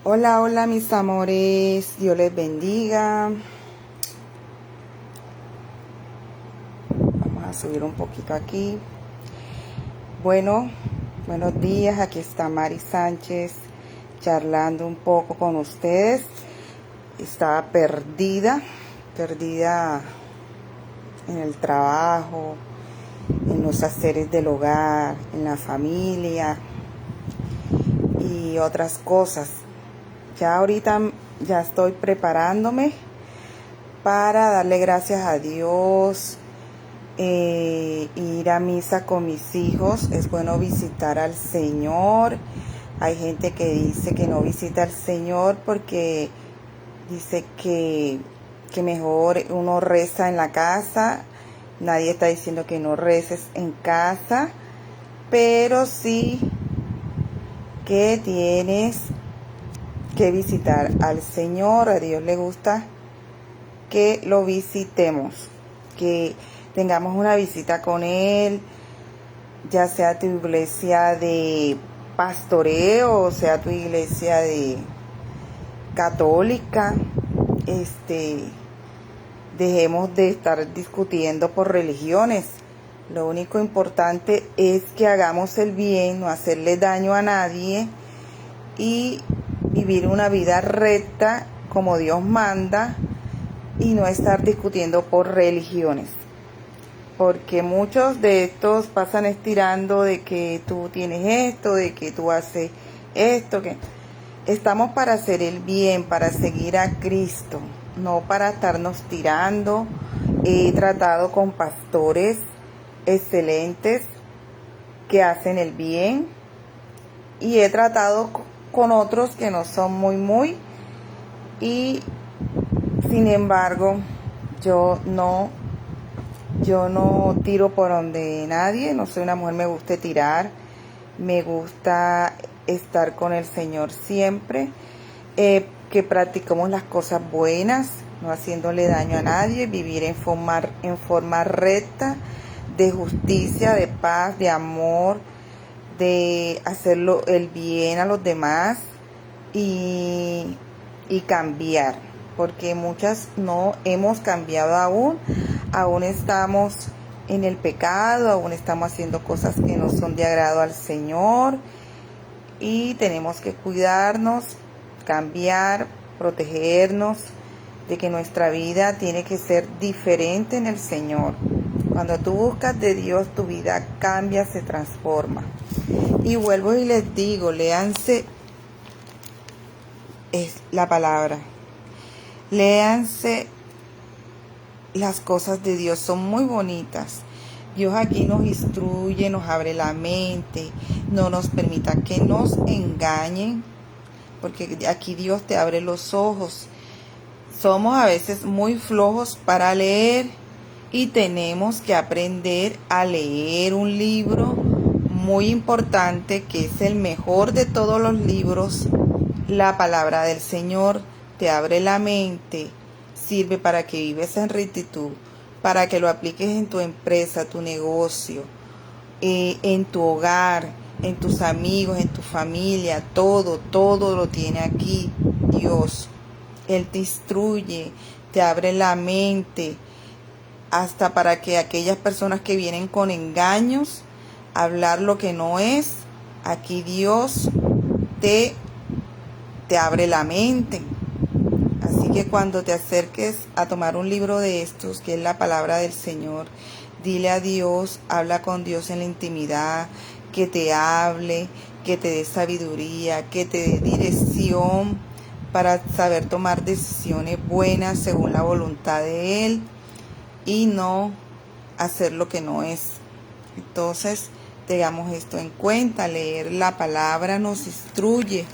Hola, hola mis amores, Dios les bendiga. Vamos a subir un poquito aquí. Bueno, buenos días, aquí está Mari Sánchez charlando un poco con ustedes. Estaba perdida en el trabajo, en los haceres del hogar, en la familia y otras cosas. Ya ahorita ya estoy preparándome para darle gracias a Dios, ir a misa con mis hijos. Es bueno visitar al Señor. Hay gente que dice que no visita al Señor porque dice que mejor uno reza en la casa. Nadie está diciendo que no reces en casa, pero sí que tienes que visitar al Señor. A Dios le gusta que lo visitemos, que tengamos una visita con Él, ya sea tu iglesia de pastoreo, o sea tu iglesia de católica. Dejemos de estar discutiendo por religiones. Lo único importante es que hagamos el bien, no hacerle daño a nadie y vivir una vida recta como Dios manda y no estar discutiendo por religiones, porque muchos de estos pasan estirando de que tú tienes esto, de que tú haces esto, que estamos para hacer el bien, para seguir a Cristo, no para estarnos tirando. He tratado con pastores excelentes que hacen el bien y he tratado con otros que no son muy y sin embargo yo no tiro por donde nadie. No soy una mujer, me gusta tirar, me gusta estar con el Señor siempre, que practicamos las cosas buenas, no haciéndole daño a nadie, vivir en forma recta, de justicia, de paz, de amor, de hacerlo el bien a los demás y cambiar, porque muchas no hemos cambiado aún estamos en el pecado, aún estamos haciendo cosas que no son de agrado al Señor y tenemos que cuidarnos, cambiar, protegernos de que nuestra vida tiene que ser diferente en el Señor. Cuando tú buscas de Dios, tu vida cambia, se transforma. Y vuelvo y les digo, léanse la palabra, léanse las cosas de Dios, son muy bonitas. Dios aquí nos instruye, nos abre la mente, no nos permita que nos engañen, porque aquí Dios te abre los ojos. Somos a veces muy flojos para leer y tenemos que aprender a leer un libro muy importante, que es el mejor de todos los libros, la palabra del Señor. Te abre la mente, sirve para que vives en rectitud, para que lo apliques en tu empresa, tu negocio, en tu hogar, en tus amigos, en tu familia. Todo lo tiene aquí Dios. Él te instruye, te abre la mente, hasta para que aquellas personas que vienen con engaños, hablar lo que no es, aquí Dios te abre la mente. Así que cuando te acerques a tomar un libro de estos, que es la palabra del Señor, dile a Dios, habla con Dios en la intimidad, que te hable, que te dé sabiduría, que te dé dirección para saber tomar decisiones buenas según la voluntad de Él y no hacer lo que no es. Entonces, tengamos esto en cuenta, leer la palabra nos instruye,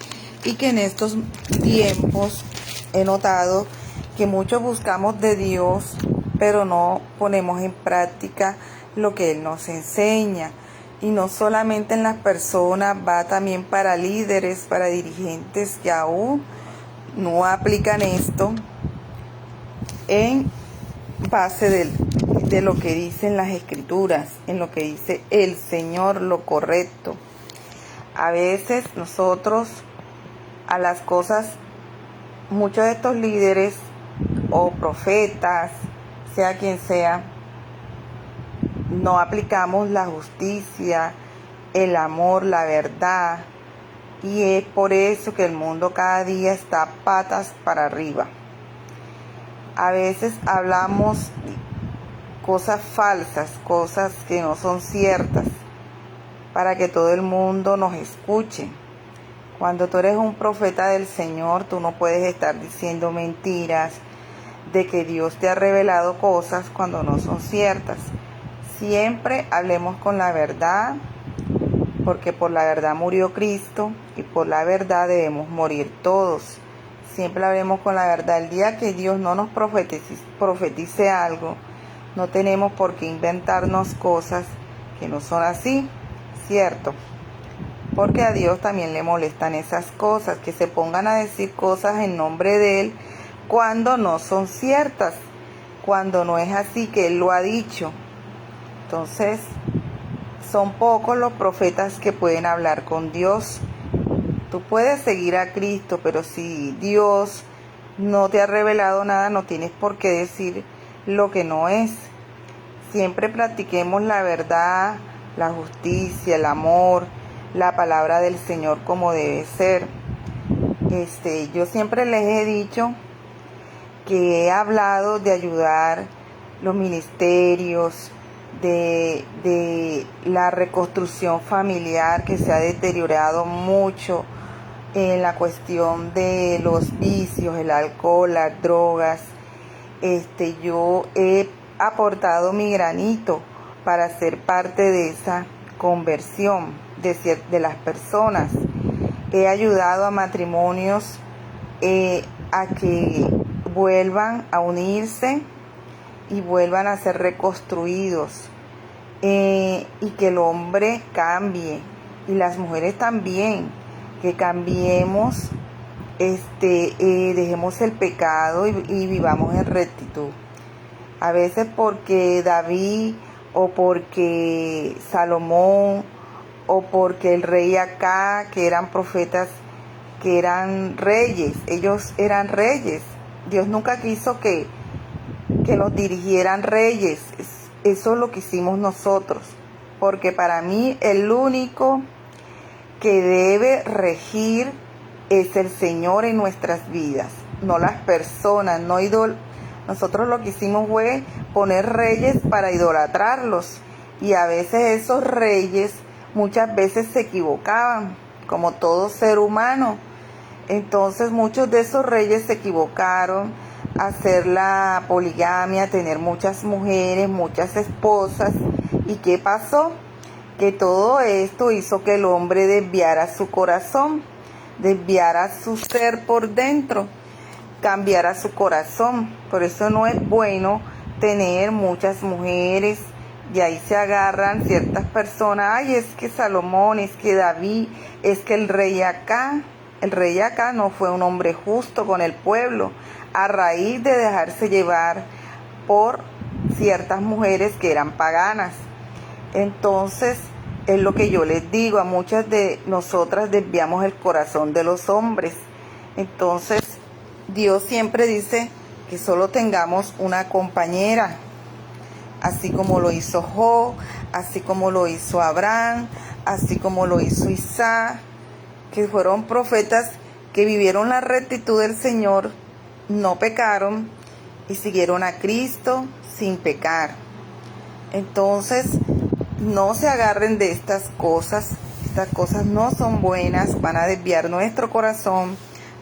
y que en estos tiempos he notado que muchos buscamos de Dios, pero no ponemos en práctica lo que Él nos enseña. Y no solamente en las personas, va también para líderes, para dirigentes que aún no aplican esto en base de lo que dicen las Escrituras, en lo que dice el Señor, lo correcto. A veces nosotros a las cosas. Muchos de estos líderes o profetas, sea quien sea, no aplicamos la justicia, el amor, la verdad, y es por eso que el mundo cada día está patas para arriba. A veces hablamos cosas falsas, cosas que no son ciertas, para que todo el mundo nos escuche. Cuando tú eres un profeta del Señor, tú no puedes estar diciendo mentiras de que Dios te ha revelado cosas cuando no son ciertas. Siempre hablemos con la verdad, porque por la verdad murió Cristo y por la verdad debemos morir todos. Siempre hablemos con la verdad. El día que Dios no nos profetice algo, no tenemos por qué inventarnos cosas que no son así, ¿cierto? Porque a Dios también le molestan esas cosas, que se pongan a decir cosas en nombre de Él cuando no son ciertas, cuando no es así que Él lo ha dicho. Entonces, son pocos los profetas que pueden hablar con Dios. Tú puedes seguir a Cristo, pero si Dios no te ha revelado nada, no tienes por qué decir lo que no es. Siempre practiquemos la verdad, la justicia, el amor, la palabra del Señor como debe ser. Yo siempre les he dicho que he hablado de ayudar los ministerios, de la reconstrucción familiar que se ha deteriorado mucho en la cuestión de los vicios, el alcohol, las drogas. Yo he aportado mi granito para ser parte de esa conversión de las personas. He ayudado a matrimonios a que vuelvan a unirse y vuelvan a ser reconstruidos, y que el hombre cambie y las mujeres también, que cambiemos, dejemos el pecado y vivamos en rectitud. A veces porque David o porque Salomón o porque el rey Acá, que eran profetas, que eran reyes, ellos eran reyes. Dios nunca quiso que nos dirigieran reyes. Eso es lo que hicimos nosotros, porque para mí el único que debe regir es el Señor en nuestras vidas, no las personas, no Nosotros lo que hicimos fue poner reyes para idolatrarlos, y a veces esos reyes muchas veces se equivocaban, como todo ser humano. Entonces muchos de esos reyes se equivocaron, hacer la poligamia, tener muchas mujeres, muchas esposas. ¿Y qué pasó? Que todo esto hizo que el hombre desviara su corazón, desviara su ser por dentro, cambiara su corazón. Por eso no es bueno tener muchas mujeres, y ahí se agarran ciertas personas. Ay, es que Salomón, es que David, es que el rey Acá. El rey Acá no fue un hombre justo con el pueblo, a raíz de dejarse llevar por ciertas mujeres que eran paganas. Entonces, es lo que yo les digo, a muchas de nosotras desviamos el corazón de los hombres. Entonces, Dios siempre dice que solo tengamos una compañera, así como lo hizo Job, así como lo hizo Abraham, así como lo hizo Isaac, que fueron profetas que vivieron la rectitud del Señor, no pecaron y siguieron a Cristo sin pecar. Entonces, no se agarren de estas cosas no son buenas, van a desviar nuestro corazón,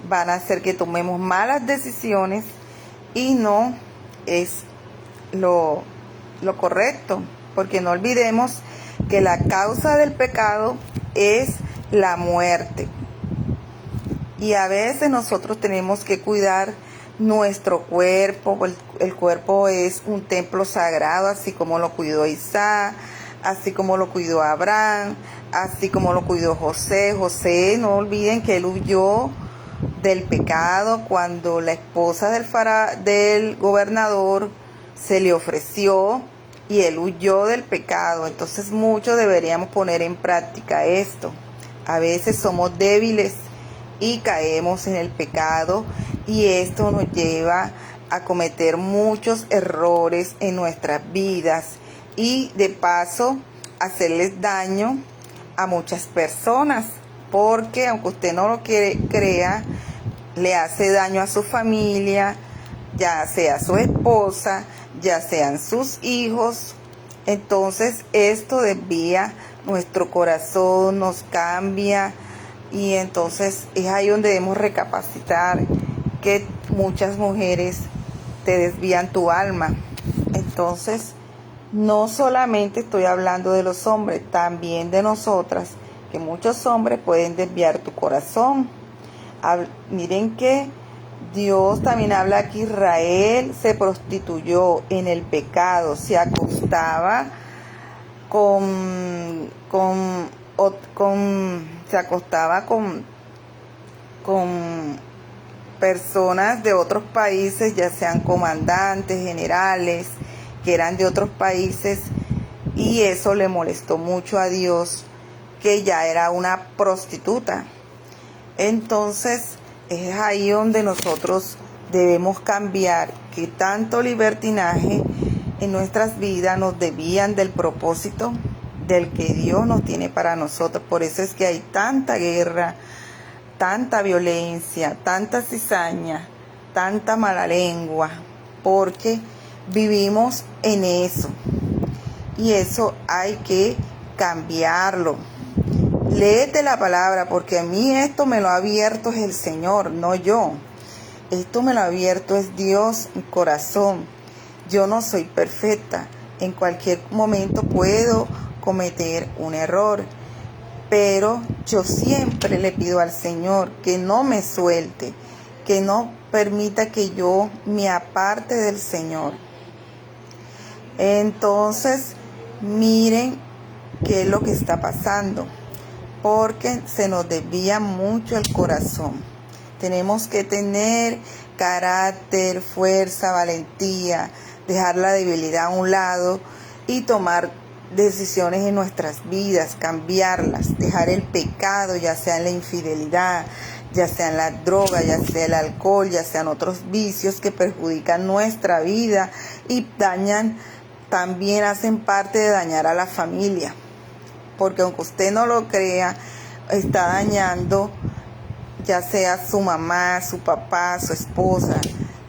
van a hacer que tomemos malas decisiones, y no es lo correcto, porque no olvidemos que la causa del pecado es la muerte. Y a veces nosotros tenemos que cuidar nuestro cuerpo. El cuerpo es un templo sagrado, así como lo cuidó Isaac, así como lo cuidó Abraham, así como lo cuidó José. José, no olviden que él huyó del pecado cuando la esposa del gobernador se le ofreció, y él huyó del pecado. Entonces muchos deberíamos poner en práctica esto. A veces somos débiles y caemos en el pecado, y esto nos lleva a cometer muchos errores en nuestras vidas y de paso hacerles daño a muchas personas, porque aunque usted no lo crea, le hace daño a su familia, ya sea su esposa, ya sean sus hijos. Entonces esto desvía nuestro corazón, nos cambia, y entonces es ahí donde debemos recapacitar que muchas mujeres te desvían tu alma. Entonces no solamente estoy hablando de los hombres, también de nosotras, que muchos hombres pueden desviar tu corazón. Miren que Dios también habla aquí: Israel se prostituyó en el pecado, se acostaba con personas de otros países, ya sean comandantes, generales, que eran de otros países, y eso le molestó mucho a Dios, que ya era una prostituta. Entonces es ahí donde nosotros debemos cambiar, que tanto libertinaje en nuestras vidas nos desvían del propósito del que Dios nos tiene para nosotros. Por eso es que hay tanta guerra, tanta violencia, tanta cizaña, tanta mala lengua, porque vivimos en eso, y eso hay que cambiarlo. Léete la palabra, porque a mí esto me lo ha abierto es el Señor, no yo. Esto me lo ha abierto es Dios, mi corazón. Yo no soy perfecta, en cualquier momento puedo cometer un error, pero yo siempre le pido al Señor que no me suelte, que no permita que yo me aparte del Señor. Entonces, miren qué es lo que está pasando, porque se nos desvía mucho el corazón. Tenemos que tener carácter, fuerza, valentía, dejar la debilidad a un lado y tomar decisiones en nuestras vidas, cambiarlas, dejar el pecado, ya sea en la infidelidad, ya sea en la droga, ya sea el alcohol, ya sean otros vicios que perjudican nuestra vida y también hacen parte de dañar a la familia, porque aunque usted no lo crea, está dañando ya sea su mamá, su papá, su esposa,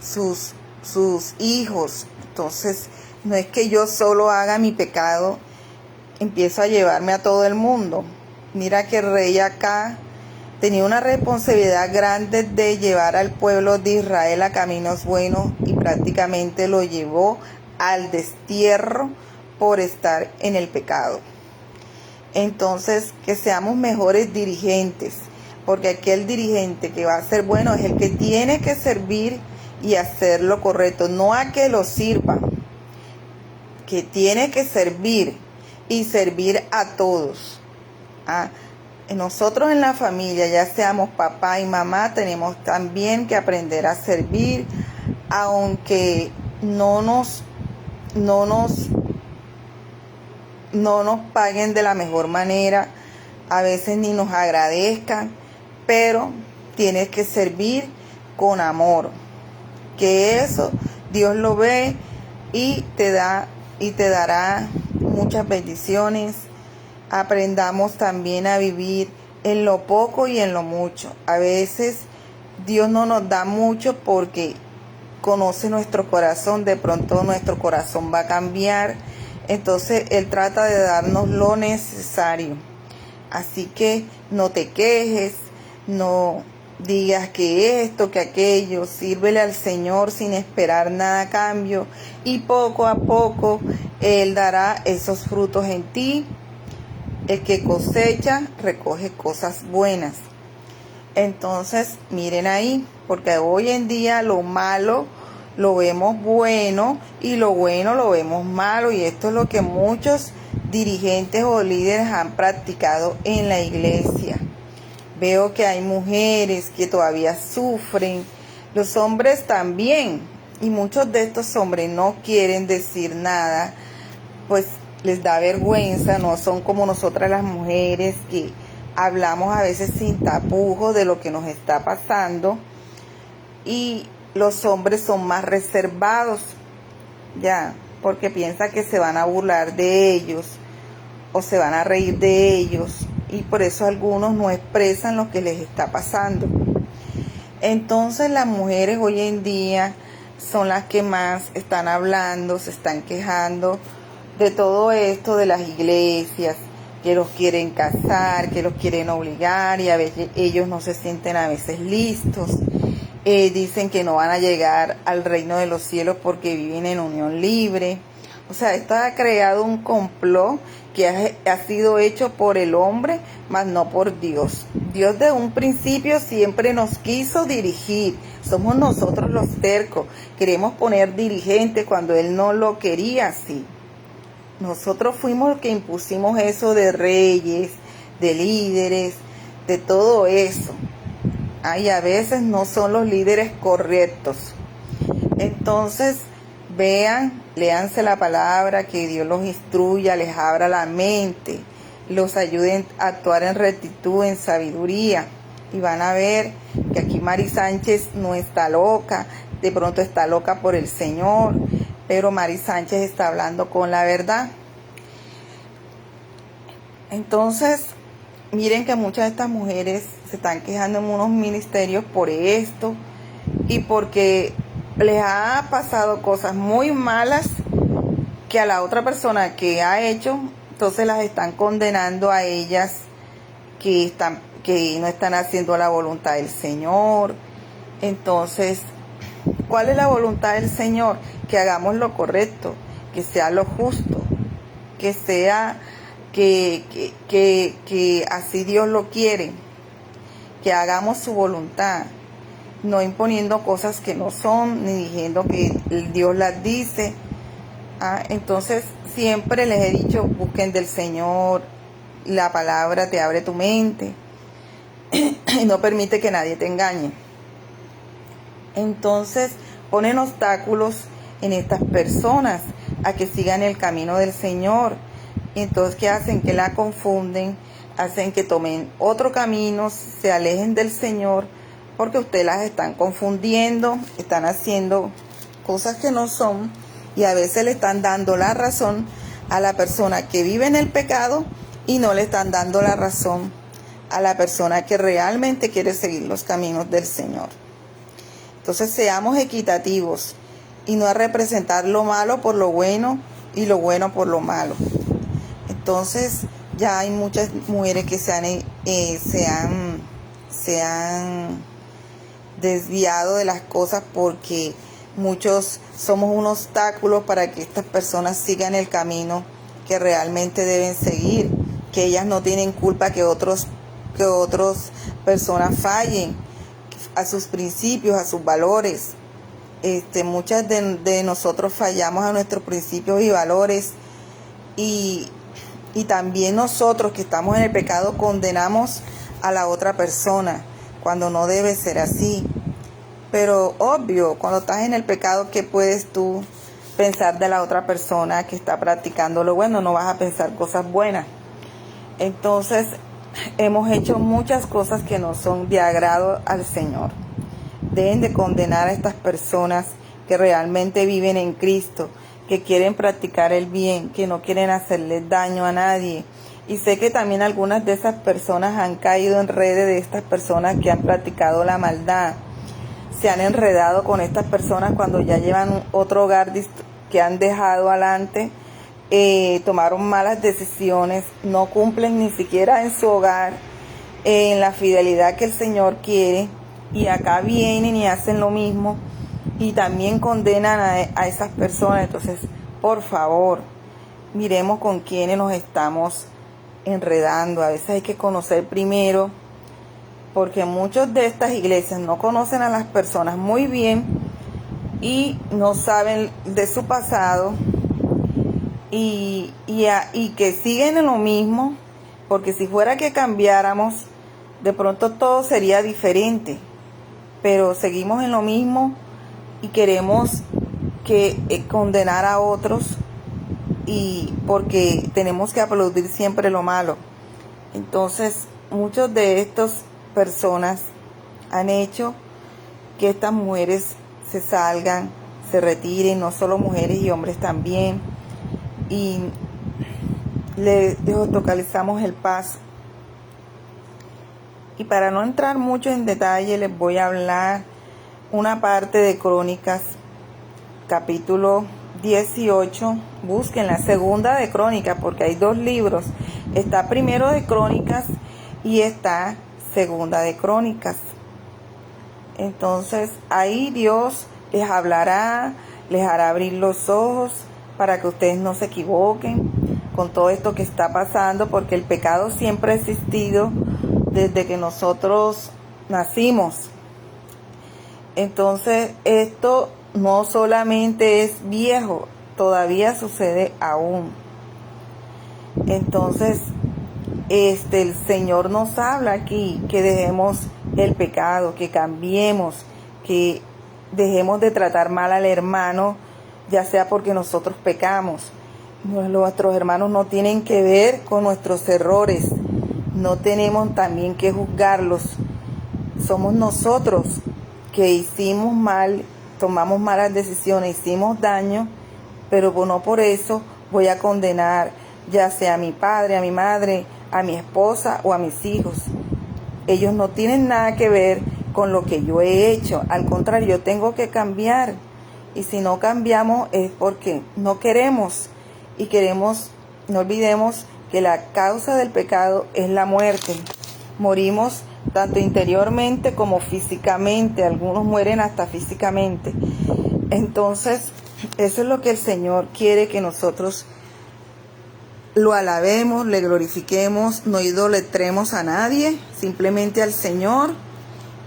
sus hijos. Entonces no es que yo solo haga mi pecado, empiezo a llevarme a todo el mundo. Mira que el rey acá tenía una responsabilidad grande de llevar al pueblo de Israel a caminos buenos, y prácticamente lo llevó al destierro por estar en el pecado. Entonces, que seamos mejores dirigentes, porque aquel dirigente que va a ser bueno es el que tiene que servir y hacer lo correcto, no a que lo sirva, que tiene que servir y servir a todos. Nosotros en la familia, ya seamos papá y mamá, tenemos también que aprender a servir, aunque no nos paguen de la mejor manera, a veces ni nos agradezcan, pero tienes que servir con amor, que eso Dios lo ve y te dará muchas bendiciones. Aprendamos también a vivir en lo poco y en lo mucho. A veces Dios no nos da mucho porque conoce nuestro corazón, de pronto nuestro corazón va a cambiar, entonces Él trata de darnos lo necesario. Así que no te quejes, no digas que esto, que aquello, sírvele al Señor sin esperar nada a cambio, y poco a poco Él dará esos frutos en ti. El que cosecha recoge cosas buenas. Entonces miren ahí, porque hoy en día lo malo lo vemos bueno y lo bueno lo vemos malo, y esto es lo que muchos dirigentes o líderes han practicado en la iglesia. Veo que hay mujeres que todavía sufren, los hombres también, y muchos de estos hombres no quieren decir nada, pues les da vergüenza, no son como nosotras las mujeres que hablamos a veces sin tapujos de lo que nos está pasando, y los hombres son más reservados, ya, porque piensan que se van a burlar de ellos o se van a reír de ellos, y por eso algunos no expresan lo que les está pasando. Entonces las mujeres hoy en día son las que más están hablando, se están quejando de todo esto de las iglesias, que los quieren casar, que los quieren obligar, y a veces ellos no se sienten a veces listos. Dicen que no van a llegar al reino de los cielos porque viven en unión libre. O sea, esto ha creado un complot que ha sido hecho por el hombre, mas no por Dios. Dios de un principio siempre nos quiso dirigir. Somos nosotros los tercos. Queremos poner dirigente cuando Él no lo quería así. Nosotros fuimos los que impusimos eso de reyes, de líderes, de todo eso. Y a veces no son los líderes correctos. Entonces, vean, léanse la palabra, que Dios los instruya, les abra la mente, los ayude a actuar en rectitud, en sabiduría. Y van a ver que aquí Mari Sánchez no está loca, de pronto está loca por el Señor, pero Mari Sánchez está hablando con la verdad. Entonces, miren que muchas de estas mujeres se están quejando en unos ministerios por esto, y porque les ha pasado cosas muy malas que a la otra persona que ha hecho, entonces las están condenando a ellas que no están haciendo la voluntad del Señor. Entonces, ¿cuál es la voluntad del Señor? Que hagamos lo correcto, que sea lo justo, que sea que así Dios lo quiere, que hagamos su voluntad, no imponiendo cosas que no son, ni diciendo que Dios las dice. Entonces siempre les he dicho, busquen del Señor, la palabra te abre tu mente y no permite que nadie te engañe. Entonces ponen obstáculos en estas personas a que sigan el camino del Señor. Entonces, ¿qué hacen? Que la confunden, hacen que tomen otro camino, se alejen del Señor, porque ustedes las están confundiendo, están haciendo cosas que no son, y a veces le están dando la razón a la persona que vive en el pecado y no le están dando la razón a la persona que realmente quiere seguir los caminos del Señor. Entonces, seamos equitativos y no a representar lo malo por lo bueno y lo bueno por lo malo. Entonces, ya hay muchas mujeres que se han desviado de las cosas, porque muchos somos un obstáculo para que estas personas sigan el camino que realmente deben seguir, que ellas no tienen culpa que otras personas fallen a sus principios, a sus valores. Muchas de nosotros fallamos a nuestros principios y valores, y también nosotros que estamos en el pecado condenamos a la otra persona cuando no debe ser así. Pero obvio, cuando estás en el pecado, ¿qué puedes tú pensar de la otra persona que está practicando lo bueno? No vas a pensar cosas buenas. Entonces, hemos hecho muchas cosas que no son de agrado al Señor. Deben de condenar a estas personas que realmente viven en Cristo, que quieren practicar el bien, que no quieren hacerle daño a nadie. Y sé que también algunas de esas personas han caído en redes de estas personas que han practicado la maldad. Se han enredado con estas personas cuando ya llevan otro hogar que han dejado adelante, tomaron malas decisiones, no cumplen ni siquiera en su hogar en la fidelidad que el Señor quiere, y acá vienen y hacen lo mismo y también condenan a esas personas. Entonces, por favor, miremos con quiénes nos estamos enredando. A veces hay que conocer primero, porque muchos de estas iglesias no conocen a las personas muy bien y no saben de su pasado, y que siguen en lo mismo, porque si fuera que cambiáramos, de pronto todo sería diferente, pero seguimos en lo mismo y queremos condenar a otros, y porque tenemos que aplaudir siempre lo malo. Entonces, muchos de estas personas han hecho que estas mujeres se salgan, se retiren, no solo mujeres y hombres también, y les localizamos el paso. Y para no entrar mucho en detalle, les voy a hablar una parte de Crónicas, capítulo 18. Busquen la segunda de Crónicas, porque hay 2 libros. Está primero de Crónicas y está segunda de Crónicas. Entonces ahí Dios les hablará, les hará abrir los ojos para que ustedes no se equivoquen con todo esto que está pasando, porque el pecado siempre ha existido desde que nosotros nacimos. Entonces esto no solamente es viejo, todavía sucede aún. Entonces el Señor nos habla aquí que dejemos el pecado, que cambiemos, que dejemos de tratar mal al hermano, ya sea porque nosotros pecamos. Nuestros hermanos no tienen que ver con nuestros errores, no tenemos también que juzgarlos. Somos nosotros que hicimos mal, tomamos malas decisiones, hicimos daño, pero no por eso voy a condenar ya sea a mi padre, a mi madre, a mi esposa o a mis hijos. Ellos no tienen nada que ver con lo que yo he hecho. Al contrario, yo tengo que cambiar. Y si no cambiamos es porque no queremos. Y no olvidemos que la causa del pecado es la muerte. Morimos tanto interiormente como físicamente. Algunos mueren hasta físicamente. Entonces, eso es lo que el Señor quiere que nosotros lo alabemos, le glorifiquemos, no idolatremos a nadie, simplemente al Señor,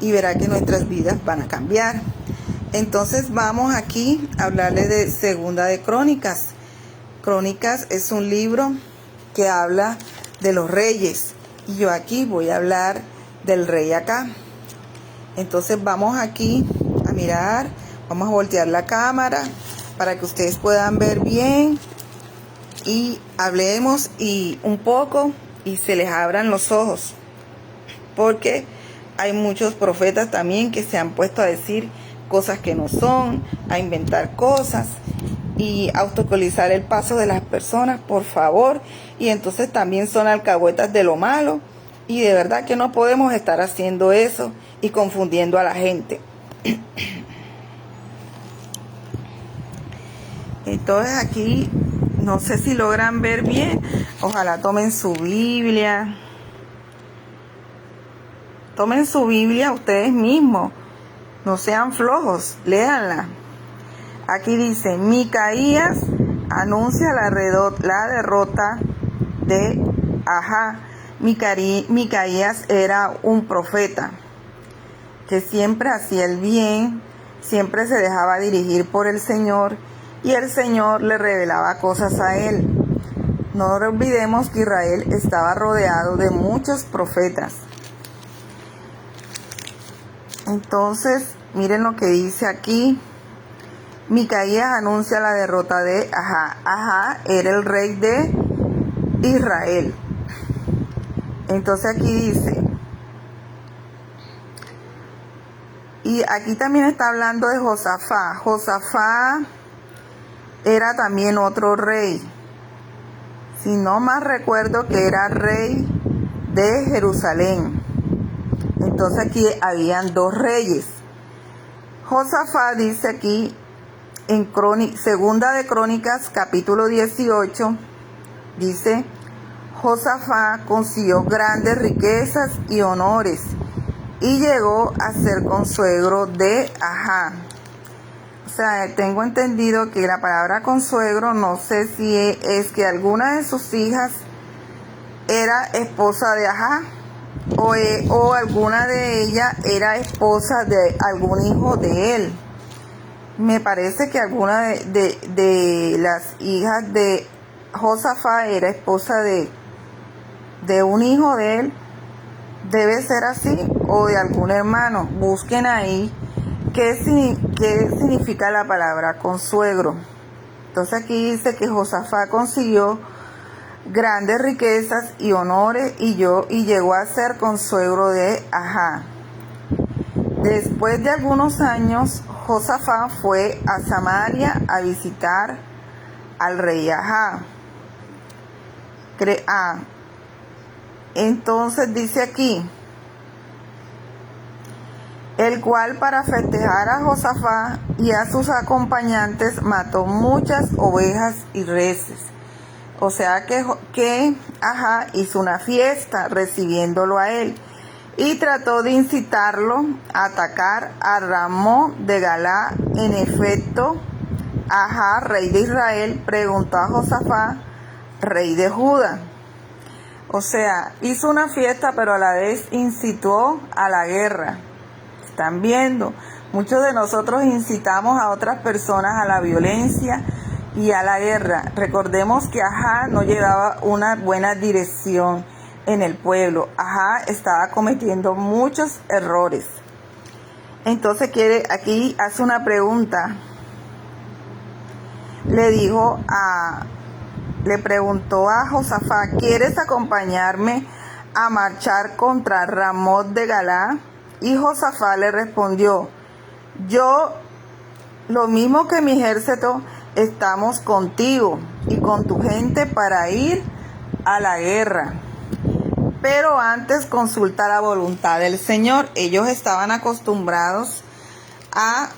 y verá que nuestras vidas van a cambiar. Entonces vamos aquí a hablarle de segunda de Crónicas. Crónicas es un libro que habla de los reyes, y yo aquí voy a hablar del rey acá. Entonces vamos aquí a mirar, vamos a voltear la cámara para que ustedes puedan ver bien y hablemos y un poco y se les abran los ojos, porque hay muchos profetas también que se han puesto a decir cosas que no son, a inventar cosas y a obstaculizar el paso de las personas, por favor. Y entonces también son alcahuetas de lo malo, y de verdad que no podemos estar haciendo eso y confundiendo a la gente. Entonces aquí no sé si logran ver bien. Ojalá tomen su Biblia. Tomen su Biblia ustedes mismos. No sean flojos. Léanla. Aquí dice: Micaías anuncia la derrota de Ahá. Micaías era un profeta que siempre hacía el bien, siempre se dejaba dirigir por el Señor, y el Señor le revelaba cosas a él. No olvidemos que Israel estaba rodeado de muchos profetas. Entonces, miren lo que dice aquí. Micaías anuncia la derrota de Ahá. Ahá era el rey de Israel. Entonces aquí dice, y aquí también está hablando de Josafá. Josafá era también otro rey. Si no más recuerdo que era rey de Jerusalén. Entonces aquí habían 2 reyes. Josafá dice aquí en segunda de Crónicas, capítulo 18, dice: Josafá consiguió grandes riquezas y honores y llegó a ser consuegro de Ahá. O sea, tengo entendido que la palabra consuegro, no sé si es que alguna de sus hijas era esposa de Ahá, o alguna de ellas era esposa de algún hijo de él. Me parece que alguna de las hijas de Josafá era esposa de un hijo de él. Debe ser así, o de algún hermano. Busquen ahí qué significa la palabra consuegro. Entonces aquí dice que Josafá consiguió grandes riquezas y honores, y llegó a ser consuegro de Ajá. Después de algunos años, Josafat fue a Samaria a visitar al rey Ajá. Entonces dice aquí, el cual para festejar a Josafat y a sus acompañantes mató muchas ovejas y reses. O sea que Ajá hizo una fiesta recibiéndolo a él y trató de incitarlo a atacar a Ramón de Galá. En efecto, Ajá, rey de Israel, preguntó a Josafat, rey de Judá. O sea, hizo una fiesta, pero a la vez incitó a la guerra. Están viendo, muchos de nosotros incitamos a otras personas a la violencia y a la guerra. Recordemos que Ajá no llevaba una buena dirección en el pueblo. Ajá estaba cometiendo muchos errores. Entonces aquí hace una pregunta. Le preguntó a Josafat, ¿quieres acompañarme a marchar contra Ramón de Galá? Y Josafat le respondió, yo, lo mismo que mi ejército, estamos contigo y con tu gente para ir a la guerra. Pero antes consulta la voluntad del Señor. Ellos estaban acostumbrados a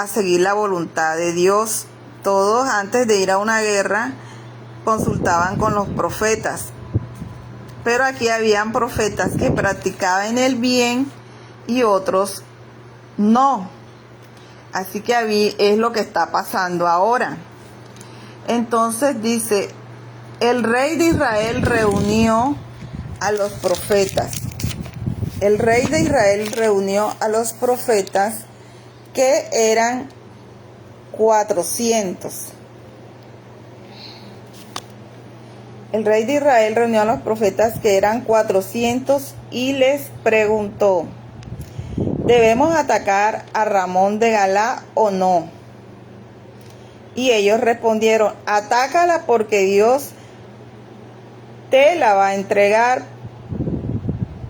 seguir la voluntad de Dios. Todos antes de ir a una guerra consultaban con los profetas. Pero aquí habían profetas que practicaban el bien y otros no. Así que es lo que está pasando ahora. Entonces dice, el rey de Israel reunió a los profetas. El rey de Israel reunió a los profetas, que eran 400. El rey de Israel reunió a los profetas, que eran 400, y les preguntó, ¿debemos atacar a Ramón de Galá o no? Y ellos respondieron, atácala porque Dios te la va a entregar.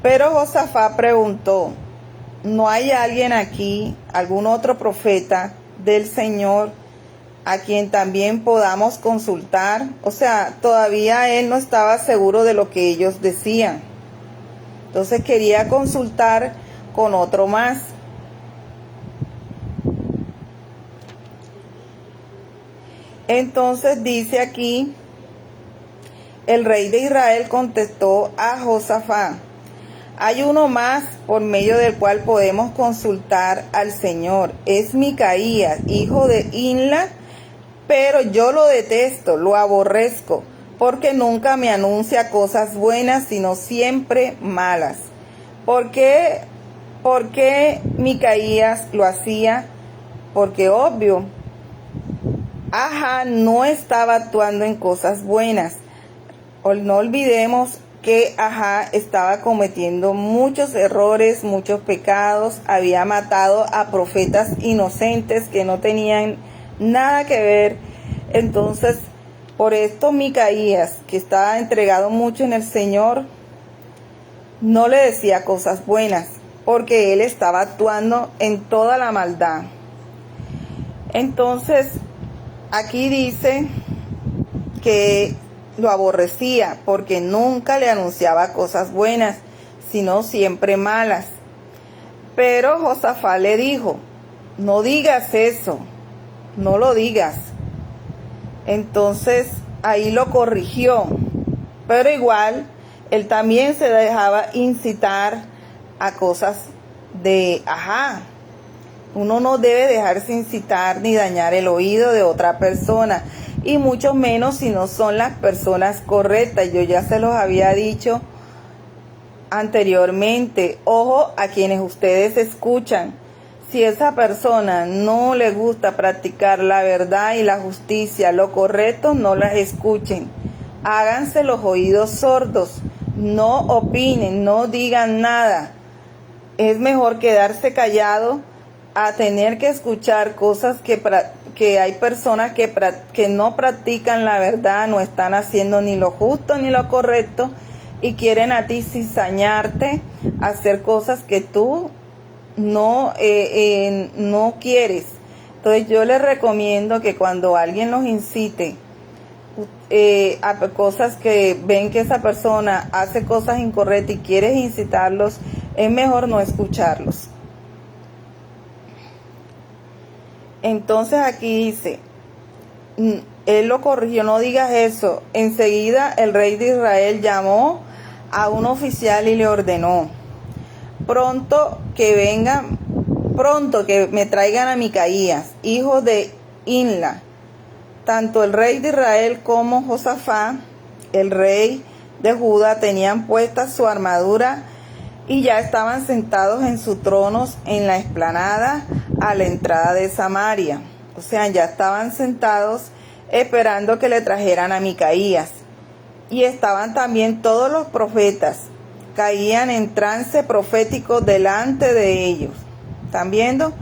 Pero Josafat preguntó, ¿no hay alguien aquí, algún otro profeta del Señor, a quien también podamos consultar? O sea, todavía él no estaba seguro de lo que ellos decían. Entonces quería consultar con otro más. Entonces dice aquí, el rey de Israel contestó a Josafat, hay uno más por medio del cual podemos consultar al Señor. Es Micaías, hijo de Imla, pero yo lo detesto, lo aborrezco, porque nunca me anuncia cosas buenas, sino siempre malas. ¿Por qué Micaías lo hacía? Porque obvio, Ajá no estaba actuando en cosas buenas. No olvidemos que Ajá estaba cometiendo muchos errores, muchos pecados, había matado a profetas inocentes que no tenían nada que ver. Entonces, por esto Micaías, que estaba entregado mucho en el Señor, no le decía cosas buenas, porque él estaba actuando en toda la maldad. Entonces, aquí dice que lo aborrecía porque nunca le anunciaba cosas buenas, sino siempre malas. Pero Josafat le dijo, no digas eso, no lo digas. Entonces ahí lo corrigió, pero igual él también se dejaba incitar a cosas de Ajá. Uno no debe dejarse incitar ni dañar el oído de otra persona, y mucho menos si no son las personas correctas. Yo ya se los había dicho anteriormente. Ojo a quienes ustedes escuchan. Si esa persona no le gusta practicar la verdad y la justicia, lo correcto, no las escuchen. Háganse los oídos sordos. No opinen, no digan nada. Es mejor quedarse callado a tener que escuchar cosas que hay personas que no practican la verdad, no están haciendo ni lo justo ni lo correcto y quieren a ti cizañarte a hacer cosas que tú no quieres. Entonces yo les recomiendo que cuando alguien los incite a cosas que ven que esa persona hace cosas incorrectas y quieres incitarlos, es mejor no escucharlos. Entonces aquí dice, él lo corrigió, no digas eso. Enseguida el rey de Israel llamó a un oficial y le ordenó, pronto que me traigan a Micaías, hijo de Inla. Tanto el rey de Israel como Josafat, el rey de Judá, tenían puesta su armadura y ya estaban sentados en sus tronos en la explanada a la entrada de Samaria. O sea, ya estaban sentados esperando que le trajeran a Micaías. Y estaban también todos los profetas, caían en trance profético delante de ellos. ¿Están viendo?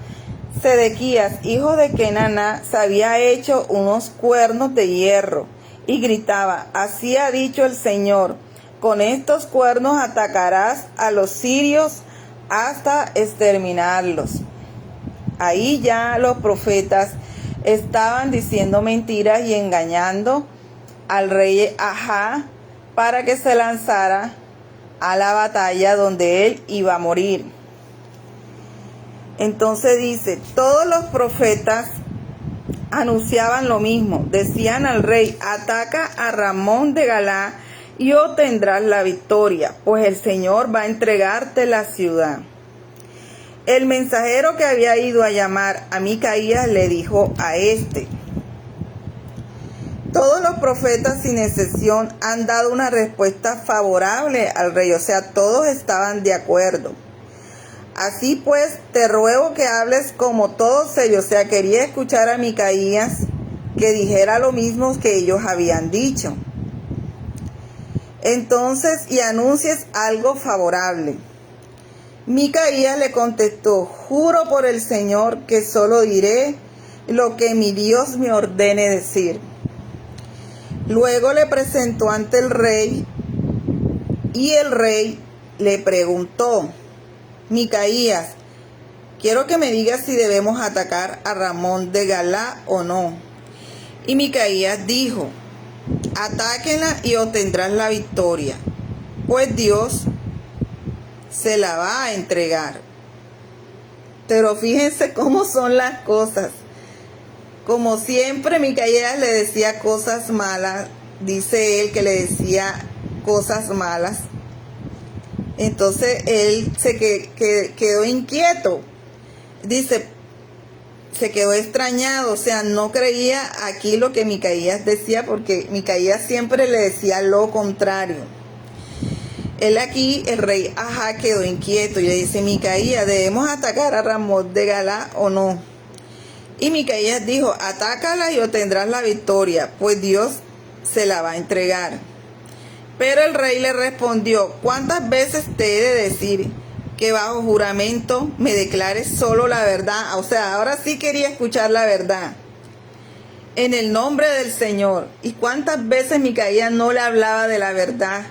Sedequías, hijo de Kenaná, se había hecho unos cuernos de hierro y gritaba, así ha dicho el Señor, con estos cuernos atacarás a los sirios hasta exterminarlos. Ahí ya los profetas estaban diciendo mentiras y engañando al rey Ahab para que se lanzara a la batalla donde él iba a morir. Entonces dice, todos los profetas anunciaban lo mismo, decían al rey, ataca a Ramón de Galá y obtendrás la victoria, pues el Señor va a entregarte la ciudad. El mensajero que había ido a llamar a Micaías le dijo a este, todos los profetas sin excepción han dado una respuesta favorable al rey, o sea, todos estaban de acuerdo. Así pues, te ruego que hables como todos ellos. O sea, quería escuchar a Micaías que dijera lo mismo que ellos habían dicho. Entonces, y anuncies algo favorable. Micaías le contestó, juro por el Señor que solo diré lo que mi Dios me ordene decir. Luego le presentó ante el rey y el rey le preguntó, Micaías, quiero que me digas si debemos atacar a Ramón de Galá o no. Y Micaías dijo, atáquenla y obtendrás la victoria, pues Dios se la va a entregar. Pero fíjense cómo son las cosas. Como siempre, Micaías le decía cosas malas, dice él que le decía cosas malas. Entonces él se quedó inquieto, dice, se quedó extrañado, o sea, no creía aquí lo que Micaías decía, porque Micaías siempre le decía lo contrario. Él aquí, el rey Ahab, quedó inquieto y le dice, Micaías, ¿debemos atacar a Ramón de Galá o no? Y Micaías dijo, atácala y obtendrás la victoria, pues Dios se la va a entregar. Pero el rey le respondió, ¿cuántas veces te he de decir que bajo juramento me declares solo la verdad? O sea, ahora sí quería escuchar la verdad. En el nombre del Señor. ¿Y cuántas veces Micaías no le hablaba de la verdad?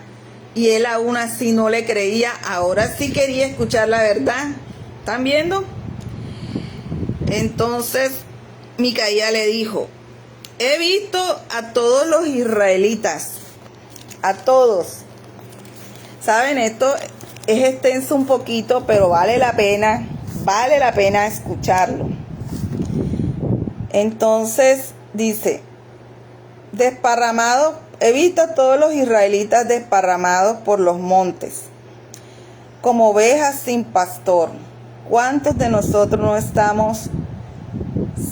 Y él aún así no le creía. Ahora sí quería escuchar la verdad. ¿Están viendo? Entonces Micaías le dijo, he visto a todos los israelitas, a todos. Saben, esto es extenso un poquito, pero vale la pena escucharlo. Entonces dice, desparramados, he visto a todos los israelitas desparramados por los montes, como ovejas sin pastor. ¿Cuántos de nosotros no estamos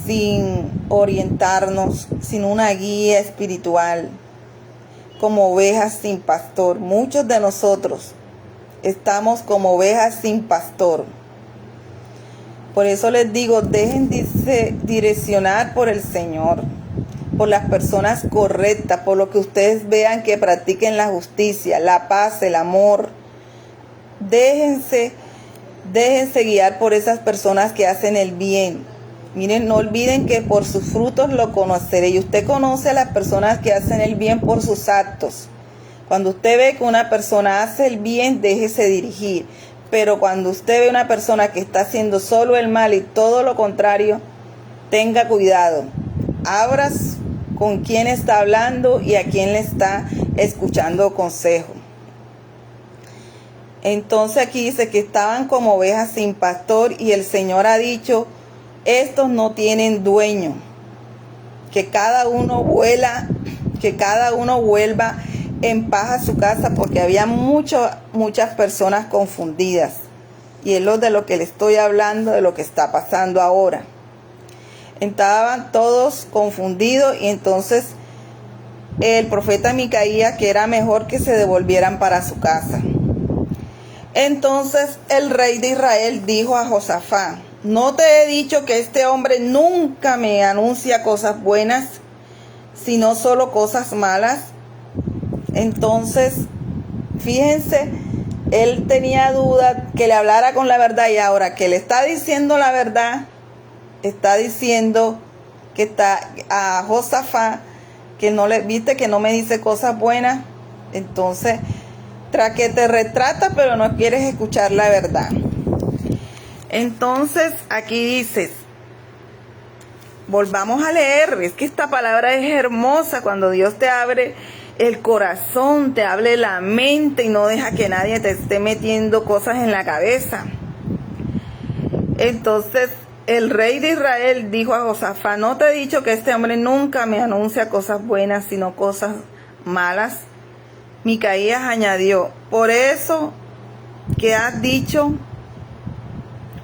sin orientarnos, sin una guía espiritual, como ovejas sin pastor? Muchos de nosotros estamos como ovejas sin pastor. Por eso les digo, déjense direccionar por el Señor, por las personas correctas, por lo que ustedes vean que practiquen la justicia, la paz, el amor. Déjense Déjense guiar por esas personas que hacen el bien. Miren, no olviden que por sus frutos lo conoceré. Y usted conoce a las personas que hacen el bien por sus actos. Cuando usted ve que una persona hace el bien, déjese dirigir. Pero cuando usted ve una persona que está haciendo solo el mal y todo lo contrario, tenga cuidado. Abras con quién está hablando y a quién le está escuchando consejo. Entonces aquí dice que estaban como ovejas sin pastor y el Señor ha dicho, estos no tienen dueño, que cada uno vuelva en paz a su casa, porque había muchas personas confundidas. Y es de lo que le estoy hablando, de lo que está pasando ahora. Estaban todos confundidos y entonces el profeta Micaías, que era mejor que se devolvieran para su casa. Entonces el rey de Israel dijo a Josafat, ¿no te he dicho que este hombre nunca me anuncia cosas buenas, sino solo cosas malas? Entonces, fíjense, él tenía duda que le hablara con la verdad y ahora que le está diciendo la verdad, está diciendo que está a Josafat, que no le viste que no me dice cosas buenas. Entonces, tras que te retrata, pero no quieres escuchar la verdad. Entonces, aquí dices, volvamos a leer, es que esta palabra es hermosa cuando Dios te abre el corazón, te abre la mente y no deja que nadie te esté metiendo cosas en la cabeza. Entonces, el rey de Israel dijo a Josafat, ¿no te he dicho que este hombre nunca me anuncia cosas buenas, sino cosas malas? Micaías añadió, por eso que has dicho,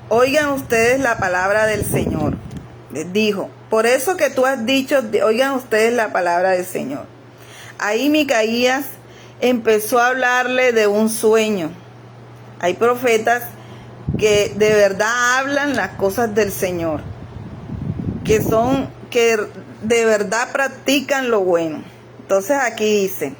oigan ustedes la palabra del Señor. Les dijo, por eso que tú has dicho, oigan ustedes la palabra del Señor. Ahí Micaías empezó a hablarle de un sueño. Hay profetas que de verdad hablan las cosas del Señor, que de verdad practican lo bueno. Entonces aquí dice,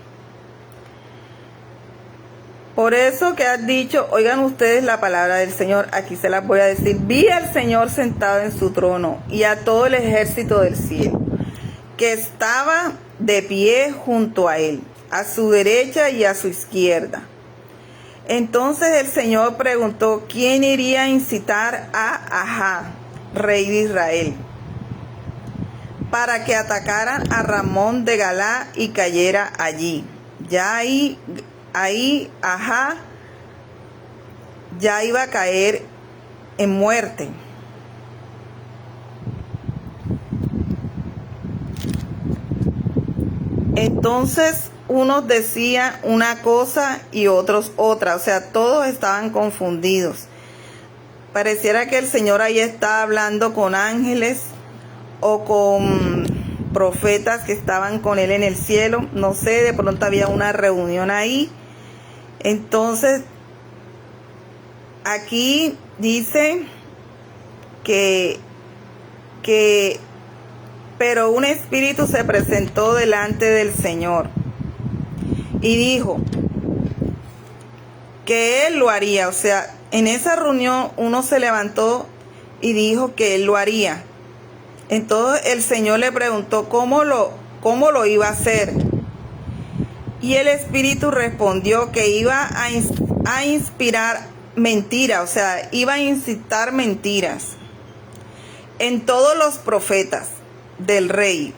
por eso que has dicho, oigan ustedes la palabra del Señor, aquí se las voy a decir. Vi al Señor sentado en su trono y a todo el ejército del cielo, que estaba de pie junto a él, a su derecha y a su izquierda. Entonces el Señor preguntó, ¿quién iría a incitar a Ahab, rey de Israel, para que atacaran a Ramón de Galá y cayera allí? Ya ahí Ahab ya iba a caer en muerte. Entonces unos decían una cosa y otros otra, o sea, todos estaban confundidos. Pareciera que el Señor ahí está hablando con ángeles o con profetas que estaban con él en el cielo, no sé, de pronto había una reunión ahí. Entonces, aquí dice pero un espíritu se presentó delante del Señor y dijo que él lo haría. O sea, en esa reunión uno se levantó y dijo que él lo haría. Entonces el Señor le preguntó cómo lo iba a hacer. Y el espíritu respondió que iba a inspirar mentira, o sea, iba a incitar mentiras en todos los profetas del rey.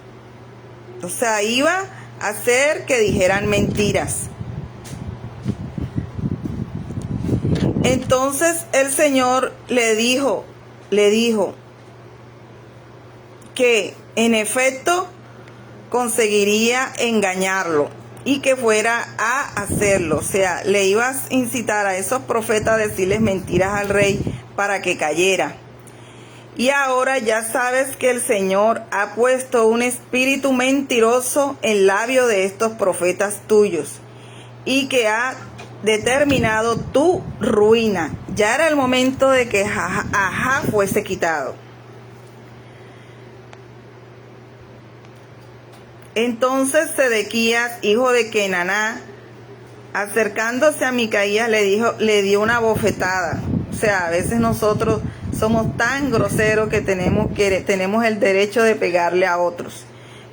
O sea, iba a hacer que dijeran mentiras. Entonces el Señor le dijo que en efecto conseguiría engañarlo y que fuera a hacerlo. O sea, le iba a incitar a esos profetas a decirles mentiras al rey para que cayera. Y ahora ya sabes que el Señor ha puesto un espíritu mentiroso en labio de estos profetas tuyos y que ha determinado tu ruina. Ya era el momento de que Ahab fuese quitado. Entonces Sedequías, hijo de Kenaná, acercándose a Micaías, le dio una bofetada O sea, a veces nosotros somos tan groseros que tenemos el derecho de pegarle a otros.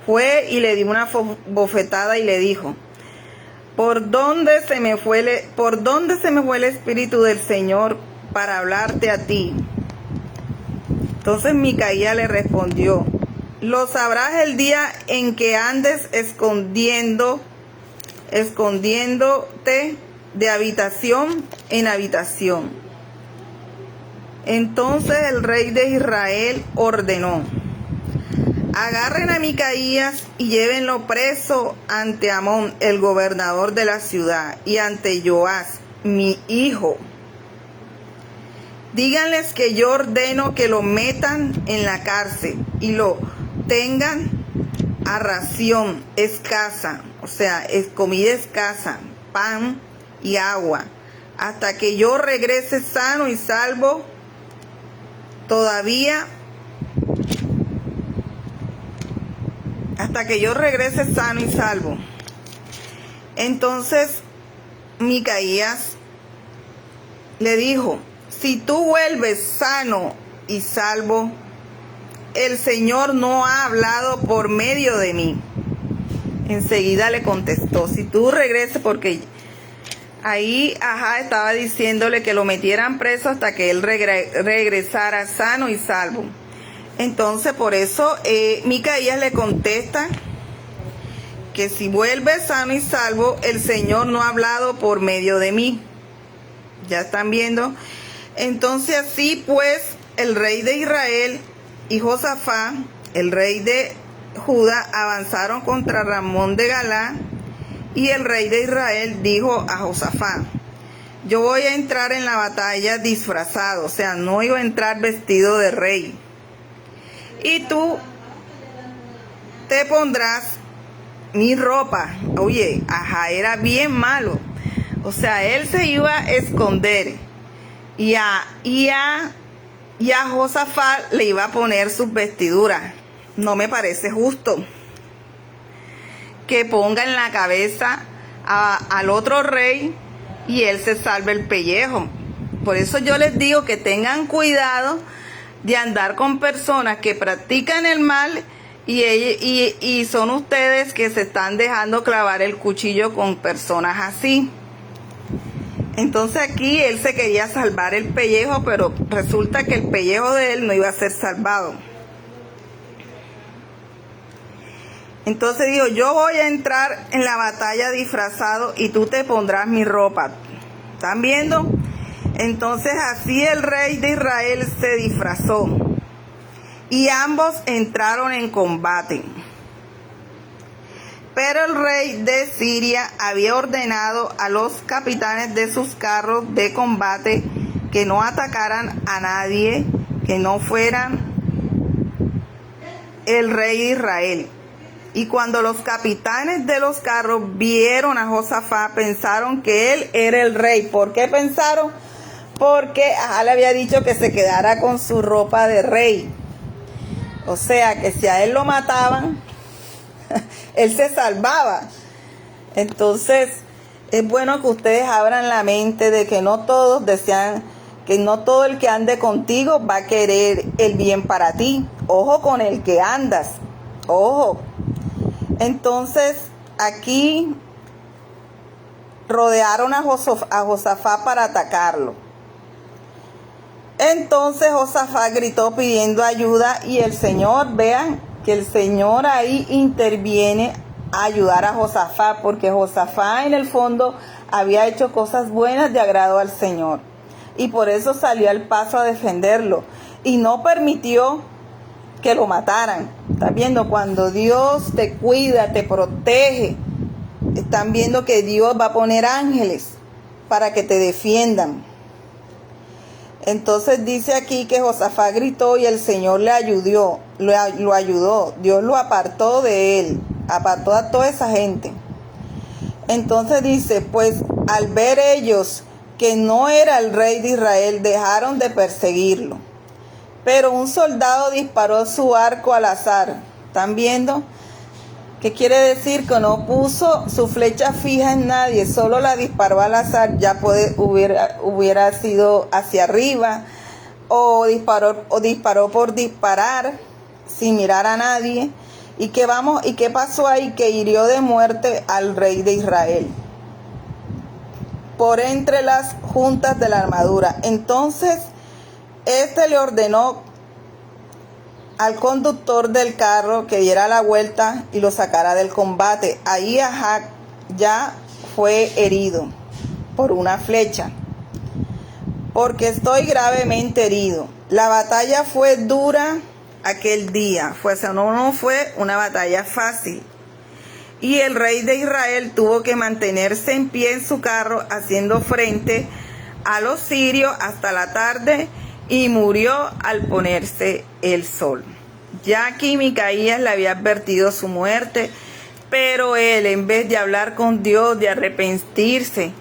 Fue y le dio una bofetada y le dijo: ¿Por dónde se me fue el Espíritu del Señor para hablarte a ti? Entonces Micaías le respondió: lo sabrás el día en que andes escondiéndote de habitación en habitación. Entonces el rey de Israel ordenó: agarren a Micaías y llévenlo preso ante Amón, el gobernador de la ciudad, y ante Joás, mi hijo. Díganles que yo ordeno que lo metan en la cárcel y lo tengan a ración escasa, o sea, es comida escasa, pan y agua, hasta que yo regrese sano y salvo. Hasta que yo regrese sano y salvo. Entonces Micaías le dijo: si tú vuelves sano y salvo, el Señor no ha hablado por medio de mí. Enseguida le contestó: si tú regreses, porque ahí estaba diciéndole que lo metieran preso hasta que él regresara sano y salvo. Entonces por eso Micaías le contesta que si vuelve sano y salvo, el Señor no ha hablado por medio de mí. Ya están viendo. Entonces así pues el rey de Israel y Josafat, el rey de Judá, avanzaron contra Ramón de Galaad, y el rey de Israel dijo a Josafat: yo voy a entrar en la batalla disfrazado, o sea, no iba a entrar vestido de rey, y tú te pondrás mi ropa. Oye, era bien malo, o sea, él se iba a esconder, y a Josafat le iba a poner sus vestiduras. No me parece justo que ponga en la cabeza al otro rey y él se salve el pellejo. Por eso yo les digo que tengan cuidado de andar con personas que practican el mal y son ustedes que se están dejando clavar el cuchillo con personas así. Entonces aquí él se quería salvar el pellejo, pero resulta que el pellejo de él no iba a ser salvado. Entonces dijo: yo voy a entrar en la batalla disfrazado y tú te pondrás mi ropa. ¿Están viendo? Entonces así el rey de Israel se disfrazó y ambos entraron en combate. Pero el rey de Siria había ordenado a los capitanes de sus carros de combate que no atacaran a nadie que no fuera el rey de Israel. Y cuando los capitanes de los carros vieron a Josafat, pensaron que él era el rey. ¿Por qué pensaron? Porque le había dicho que se quedara con su ropa de rey. O sea, que si a él lo mataban, él se salvaba. Entonces es bueno que ustedes abran la mente de que no todos desean, que no todo el que ande contigo va a querer el bien para ti. Ojo con el que andas, ojo. Entonces aquí rodearon a Josafat para atacarlo. Entonces Josafat gritó pidiendo ayuda, y el Señor, vean que el Señor ahí interviene a ayudar a Josafat, porque Josafat en el fondo había hecho cosas buenas de agrado al Señor, y por eso salió al paso a defenderlo y no permitió que lo mataran. Están viendo, cuando Dios te cuida, te protege, están viendo que Dios va a poner ángeles para que te defiendan. Entonces dice aquí que Josafat gritó y el Señor le ayudó, lo ayudó. Dios lo apartó de él, apartó a toda esa gente. Entonces dice: pues al ver ellos que no era el rey de Israel, dejaron de perseguirlo. Pero un soldado disparó su arco al azar. ¿Están viendo? ¿Qué quiere decir? Que no puso su flecha fija en nadie, solo la disparó al azar. Ya hubiera sido hacia arriba, o disparó por disparar sin mirar a nadie. ¿Y qué pasó ahí? Que hirió de muerte al rey de Israel por entre las juntas de la armadura. Entonces le ordenó al conductor del carro que diera la vuelta y lo sacara del combate. Ahí Ahab ya fue herido por una flecha, porque estoy gravemente herido. La batalla fue dura aquel día, no fue una batalla fácil. Y el rey de Israel tuvo que mantenerse en pie en su carro haciendo frente a los sirios hasta la tarde, y murió al ponerse el sol. Ya aquí Micaías le había advertido su muerte, pero él, en vez de hablar con Dios, de arrepentirse,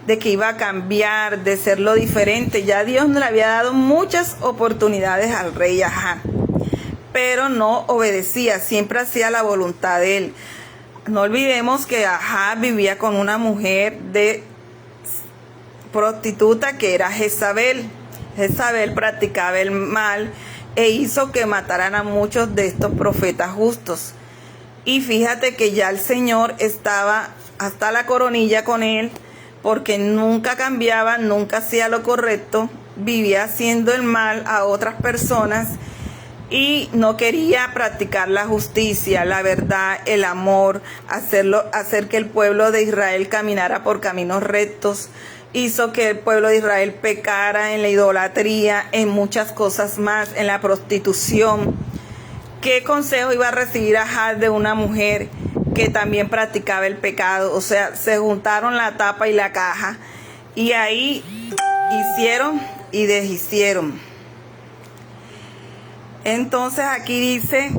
de que iba a cambiar, de serlo diferente, ya Dios le había dado muchas oportunidades al rey Ahab, pero no obedecía, siempre hacía la voluntad de él. No olvidemos que Ahab vivía con una mujer de prostituta que era Jezabel. Jezabel practicaba el mal e hizo que mataran a muchos de estos profetas justos. Y fíjate que ya el Señor estaba hasta la coronilla con él, porque nunca cambiaba, nunca hacía lo correcto, vivía haciendo el mal a otras personas y no quería practicar la justicia, la verdad, el amor, hacer que el pueblo de Israel caminara por caminos rectos. Hizo que el pueblo de Israel pecara en la idolatría, en muchas cosas más, en la prostitución. ¿Qué consejo iba a recibir Ahab de una mujer que también practicaba el pecado? O sea, se juntaron la tapa y la caja, y ahí hicieron y deshicieron. Entonces aquí dice,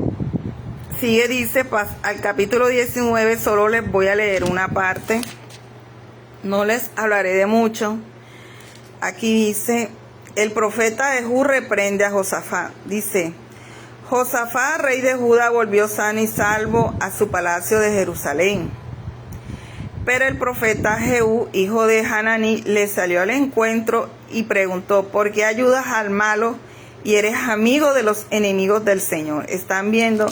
al capítulo 19, solo les voy a leer una parte. No les hablaré de mucho. Aquí dice, el profeta Jehú reprende a Josafat. Dice, Josafat, rey de Judá, volvió sano y salvo a su palacio de Jerusalén. Pero el profeta Jehú, hijo de Hananí, le salió al encuentro y preguntó, ¿por qué ayudas al malo y eres amigo de los enemigos del Señor? Están viendo,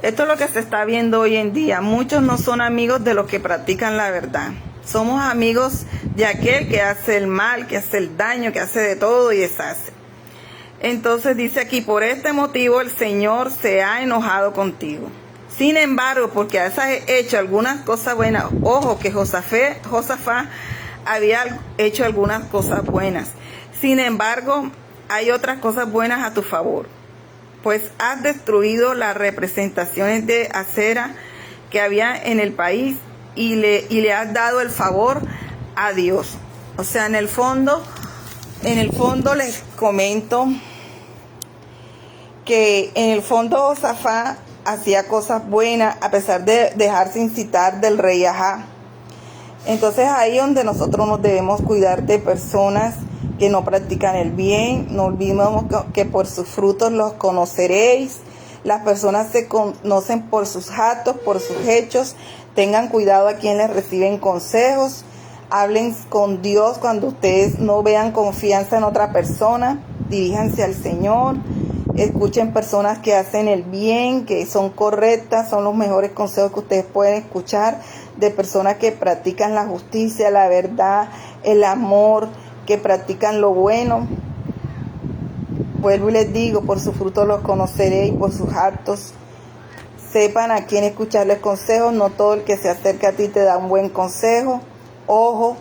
esto es lo que se está viendo hoy en día. Muchos no son amigos de los que practican la verdad. Somos amigos de aquel que hace el mal, que hace el daño, que hace de todo y deshace. Entonces dice aquí, por este motivo el Señor se ha enojado contigo. Sin embargo, porque has hecho algunas cosas buenas, ojo que Josafat había hecho algunas cosas buenas. Sin embargo, hay otras cosas buenas a tu favor, pues has destruido las representaciones de Acera que había en el país, y le has dado el favor a Dios. O sea, en el fondo les comento que en el fondo Josafat hacía cosas buenas a pesar de dejarse incitar del rey Ahab. Entonces ahí donde nosotros nos debemos cuidar de personas que no practican el bien. No olvidemos que por sus frutos los conoceréis. Las personas se conocen por sus actos, por sus hechos. Tengan cuidado a quien les reciben consejos. Hablen con Dios cuando ustedes no vean confianza en otra persona. Diríjanse al Señor. Escuchen personas que hacen el bien, que son correctas. Son los mejores consejos que ustedes pueden escuchar de personas que practican la justicia, la verdad, el amor, que practican lo bueno. Vuelvo y les digo, por sus frutos los conoceréis, por sus actos. Sepan a quién escucharles consejos. No todo el que se acerca a ti te da un buen consejo. Ojo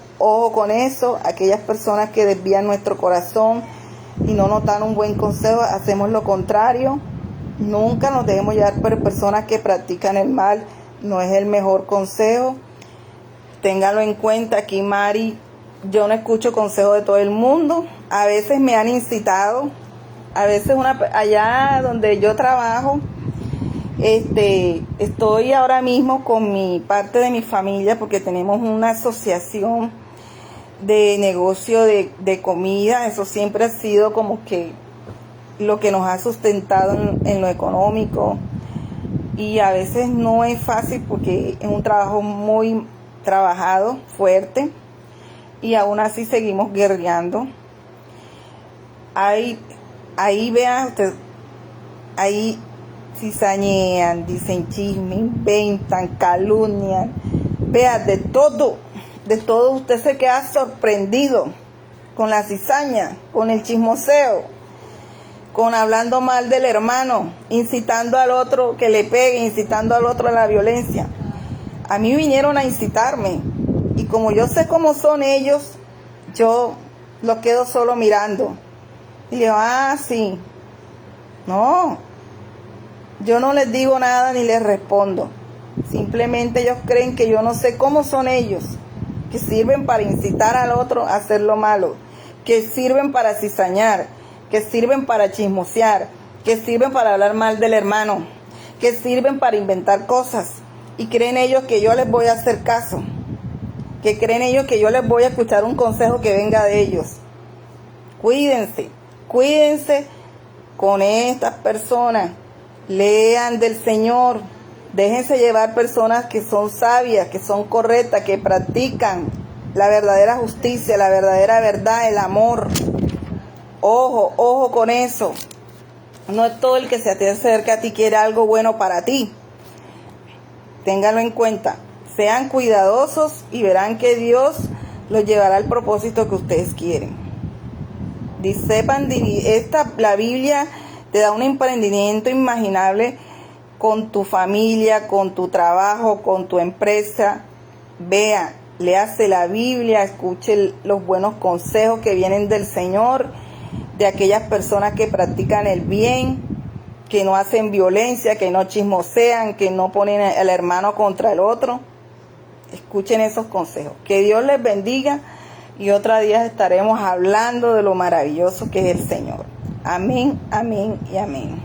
con eso. Aquellas personas que desvían nuestro corazón y no nos dan un buen consejo, hacemos lo contrario. Nunca nos dejemos llevar por personas que practican el mal. No es el mejor consejo. Ténganlo en cuenta. Aquí Mari, yo no escucho consejos de todo el mundo. A veces me han incitado. A veces allá donde yo trabajo, estoy ahora mismo con mi parte de mi familia, porque tenemos una asociación de negocio de comida. Eso siempre ha sido como que lo que nos ha sustentado en lo económico. y a veces no es fácil porque es un trabajo muy trabajado, fuerte, y aún así seguimos guerreando. Ahí vean usted, ahí cizañean, dicen chisme, inventan, calumnian, vea, de todo usted se queda sorprendido con la cizaña, con el chismoseo, con hablando mal del hermano, incitando al otro que le pegue, incitando al otro a la violencia. A mí vinieron a incitarme y como yo sé cómo son ellos, yo los quedo solo mirando. Y le digo, sí, no, yo no les digo nada ni les respondo. Simplemente ellos creen que yo no sé cómo son ellos, que sirven para incitar al otro a hacer lo malo, que sirven para cizañar, que sirven para chismosear, que sirven para hablar mal del hermano, que sirven para inventar cosas. Y creen ellos que yo les voy a hacer caso, que creen ellos que yo les voy a escuchar un consejo que venga de ellos. Cuídense con estas personas. Lean del Señor. Déjense llevar personas que son sabias, que son correctas, que practican la verdadera justicia, la verdadera verdad, el amor. Ojo con eso. No es todo el que se te acerca a ti quiere algo bueno para ti. Ténganlo en cuenta. Sean cuidadosos y verán que Dios los llevará al propósito que ustedes quieren. La Biblia te da un emprendimiento imaginable con tu familia, con tu trabajo, con tu empresa. Vea, léase la Biblia, escuche los buenos consejos que vienen del Señor, de aquellas personas que practican el bien, que no hacen violencia, que no chismosean, que no ponen al hermano contra el otro. Escuchen esos consejos. Que Dios les bendiga y otro día estaremos hablando de lo maravilloso que es el Señor. Amén, amén y amén.